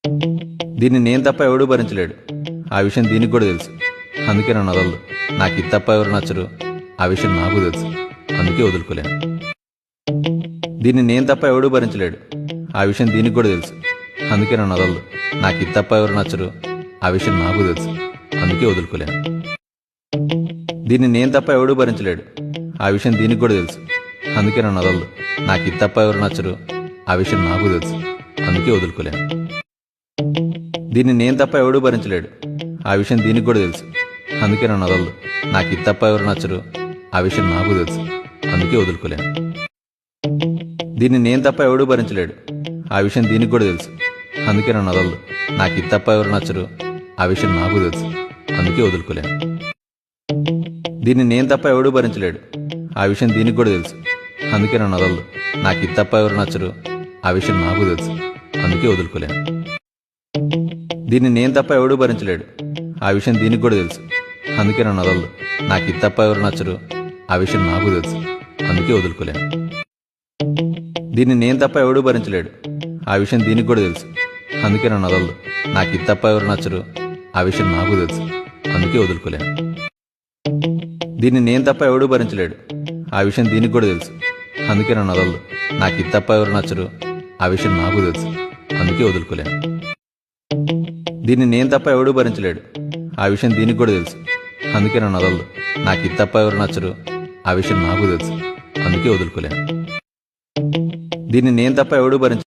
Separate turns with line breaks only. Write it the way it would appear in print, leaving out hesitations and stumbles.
దీన్ని నేను తప్ప ఎవడూ భరించలేడు. ఆ విషయం దీనికి కూడా తెలుసు. అందుకే నన్ను వదలదు. నాకు ఇది తప్ప ఎవరు నచ్చరు. ఆ విషయం నాకు తెలుసు. అందుకే వదులుకోలేను. దీన్ని నేను తప్ప ఎవడూ భరించలేడు. ఆ విషయం దీనికి కూడా తెలుసు. అందుకే నన్ను వదలదు. నాకు ఇది తప్ప ఎవరు నచ్చరు. ఆ విషయం నాకు తెలుసు. అందుకే వదులుకోలేను. దీన్ని నేను తప్ప ఎవడూ భరించలేడు. ఆ విషయం దీనికి కూడా తెలుసు. అందుకే నన్ను వదలదు. నాకు ఇది తప్ప ఎవరు నచ్చరు. ఆ విషయం నాకు తెలుసు. అందుకే వదులుకోలేను. దీన్ని నేను తప్ప ఎవడూ భరించలేడు. ఆ విషయం దీనికి కూడా తెలుసు. అందుకే నన్ను వదలదు. నాకు ఇది తప్ప ఎవరు నచ్చరు. ఆ విషయం నాకు తెలుసు. అందుకే వదులుకోలేను. దీన్ని నేను తప్ప ఎవడూ భరించలేడు. ఆ విషయం దీనికి కూడా తెలుసు. అందుకే నన్ను వదలదు. నాకు ఇది తప్ప ఎవరు నచ్చరు. ఆ విషయం నాకు తెలుసు. అందుకే వదులుకోలేను. దీన్ని నేను తప్ప ఎవడూ భరించలేడు. ఆ విషయం దీనికి కూడా తెలుసు. అందుకే నన్ను వదలదు. నాకు ఇది తప్ప ఎవరు నచ్చరు. ఆ విషయం నాకు తెలుసు. అందుకే వదులుకోలేను. దీన్ని నేను తప్ప ఎవడూ భరించలేడు. ఆ విషయం దీనికి కూడా తెలుసు. అందుకే నన్ను వదలదు. నాకు ఇది తప్ప ఎవరు నచ్చరు. ఆ విషయం నాకు తెలుసు. అందుకే వదులుకోలేను. దీన్ని నేను తప్ప ఎవడూ భరించలేడు. ఆ విషయం దీనికి కూడా తెలుసు. అందుకే నన్ను వదలదు. నాకు ఇది తప్ప ఎవరు నచ్చరు. ఆ విషయం నాకు తెలుసు. అందుకే వదులుకోలేను. దీన్ని నేను తప్ప ఎవడూ భరించలేడు. ఆ విషయం దీనికి కూడా తెలుసు. అందుకే నన్ను వదలదు. నాకు ఇది తప్ప ఎవరు నచ్చరు. ఆ విషయం నాకు తెలుసు. అందుకే వదులుకోలేను. దీన్ని నేను తప్ప ఎవడూ భరించలేడు. ఆ విషయం దీనికి కూడా తెలుసు. అందుకే నన్ను వదలదు. నాకు ఇది తప్ప ఎవరు నచ్చరు. ఆ విషయం నాకు తెలుసు. అందుకే వదులుకోలేను. దీన్ని నేను తప్ప ఎవడూ భరించలేడు.